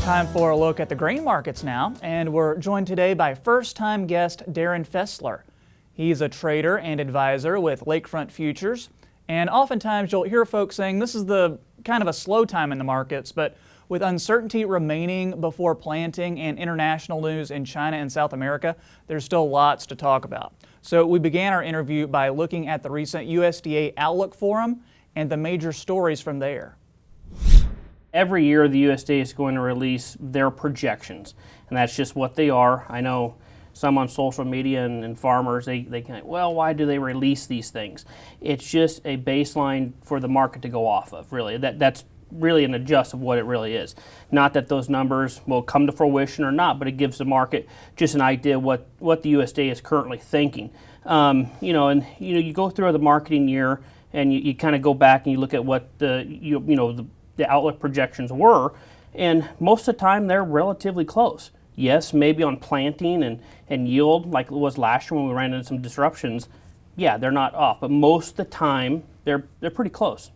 Time for a look at the grain markets now, and we're joined today by first-time guest Darin Fessler. He's a trader and advisor with Lakefront Futures, and oftentimes you'll hear folks saying this is the kind of a slow time in the markets, but with uncertainty remaining before planting and international news in China and South America, there's still lots to talk about. So we began our interview by looking at the recent USDA Outlook Forum and the major stories from there. Every year the USDA is going to release their projections, and that's just what they are. I know some on social media and farmers, they can, well, why do they release these things? It's just a baseline for the market to go off of, really. That's really an adjust of what it really is. Not that those numbers will come to fruition or not, but it gives the market just an idea what the USDA is currently thinking. You go through the marketing year and you kind of go back and you look at what the outlook projections were, and most of the time they're relatively close. Yes, maybe on planting and yield, like it was last year when we ran into some disruptions, yeah, they're not off, but most of the time they're pretty close.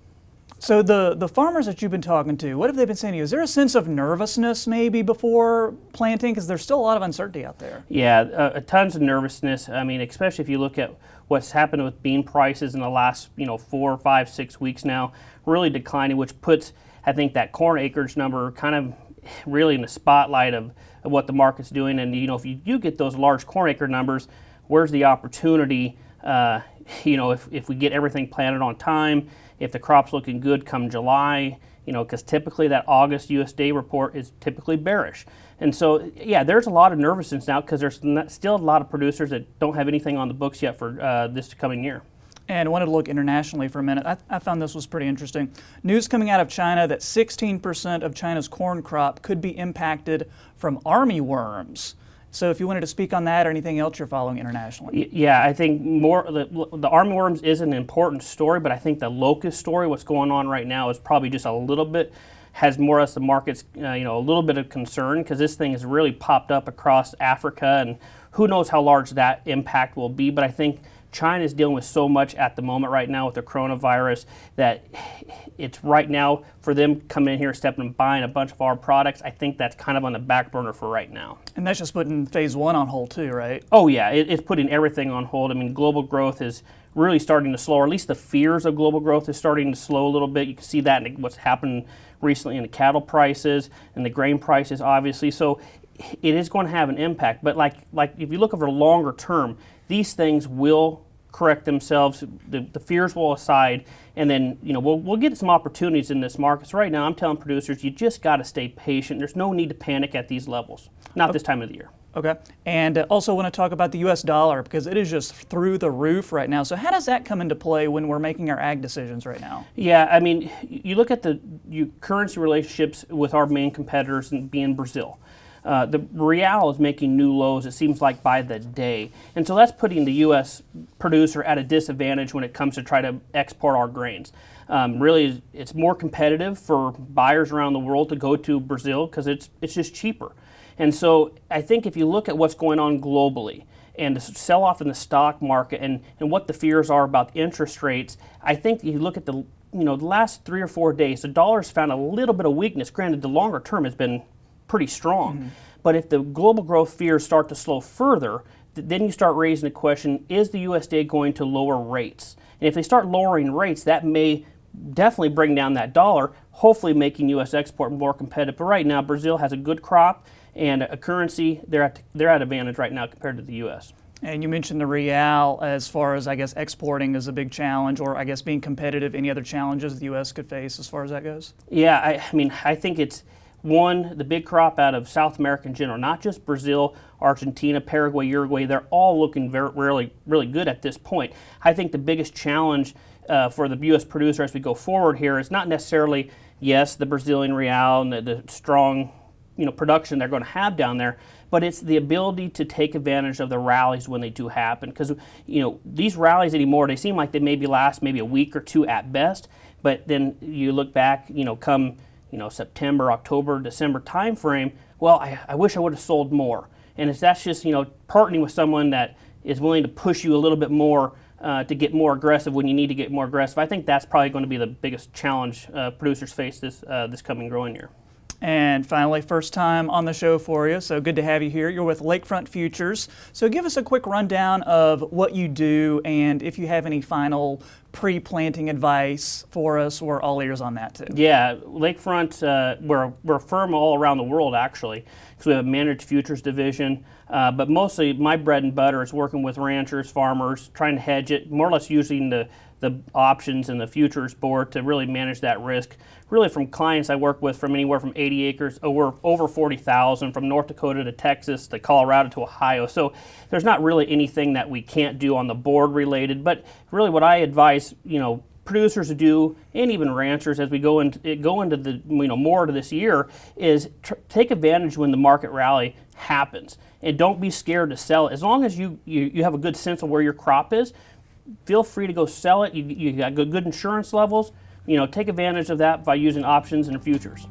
So the farmers that you've been talking to, what have they been saying to you? Is there a sense of nervousness maybe before planting? Because there's still a lot of uncertainty out there. Yeah, tons of nervousness. I mean, especially if you look at what's happened with bean prices in the last 4, 5, 6 weeks now, really declining, which puts, I think, that corn acreage number kind of really in the spotlight of what the market's doing. And if you do get those large corn acre numbers, where's the opportunity? If we get everything planted on time, if the crop's looking good come July, because typically that August USDA report is typically bearish. And so, yeah, there's a lot of nervousness now because there's still a lot of producers that don't have anything on the books yet for this coming year. And I wanted to look internationally for a minute. I found this was pretty interesting. News coming out of China that 16% of China's corn crop could be impacted from armyworms. So if you wanted to speak on that or anything else you're following internationally. Yeah, I think more the armyworms is an important story, but I think the locust story, what's going on right now, is probably just a little bit, has more as the market's, a little bit of concern, because this thing has really popped up across Africa, and who knows how large that impact will be. But I think China is dealing with so much at the moment right now with the coronavirus that it's right now for them coming in here, stepping and buying a bunch of our products. I think that's kind of on the back burner for right now. And that's just putting phase one on hold too, right? Oh yeah, it's putting everything on hold. I mean, global growth is really starting to slow, or at least the fears of global growth is starting to slow a little bit. You can see that in what's happened recently in the cattle prices and the grain prices, obviously. So it is going to have an impact. But like if you look over longer term, these things will correct themselves. The fears will aside, and then we'll get some opportunities in this market. So right now, I'm telling producers, you just got to stay patient. There's no need to panic at these levels, not this time of the year. Okay, and also want to talk about the U.S. dollar because it is just through the roof right now. So how does that come into play when we're making our ag decisions right now? Yeah, I mean, you look at the currency relationships with our main competitors, being Brazil. The real is making new lows, it seems like, by the day. And so that's putting the U.S. producer at a disadvantage when it comes to try to export our grains. Really, it's more competitive for buyers around the world to go to Brazil because it's just cheaper. And so I think if you look at what's going on globally and the sell-off in the stock market and what the fears are about interest rates, I think you look at the last 3 or 4 days, the dollar's found a little bit of weakness. Granted, the longer term has been pretty strong. Mm-hmm. But if the global growth fears start to slow further, then you start raising the question, is the USDA going to lower rates? And if they start lowering rates, that may definitely bring down that dollar, hopefully making U.S. export more competitive. But right now, Brazil has a good crop and a currency. They're at advantage right now compared to the U.S. And you mentioned the real as far as, I guess, exporting is a big challenge, or I guess being competitive. Any other challenges the U.S. could face as far as that goes? Yeah, I think it's the big crop out of South America in general, not just Brazil, Argentina, Paraguay, Uruguay. They're all looking really, really good at this point. I think the biggest challenge for the U.S. producer as we go forward here is not necessarily, yes, the Brazilian real and the strong production they're going to have down there, but it's the ability to take advantage of the rallies when they do happen. Because these rallies anymore, they seem like they maybe last maybe a week or two at best, but then you look back, come September, October, December timeframe, well, I wish I would have sold more. And that's just, partnering with someone that is willing to push you a little bit more to get more aggressive when you need to get more aggressive. I think that's probably going to be the biggest challenge producers face this coming growing year. And finally, first time on the show for you, so good to have you here. You're with Lakefront Futures. So give us a quick rundown of what you do and if you have any final pre-planting advice for us. We're all ears on that too. Yeah, Lakefront, we're a firm all around the world actually, because we have a managed futures division, but mostly my bread and butter is working with ranchers, farmers, trying to hedge it, more or less using the options and the futures board to really manage that risk. Really from clients I work with from anywhere from 80 acres over 40,000, from North Dakota to Texas to Colorado to Ohio. So there's not really anything that we can't do on the board related, but really what I advise, producers to do, and even ranchers as we go into the more to this year, is take advantage when the market rally happens, and don't be scared to sell it. As long as you have a good sense of where your crop is, feel free to go sell it. You got good insurance levels. Take advantage of that by using options and futures.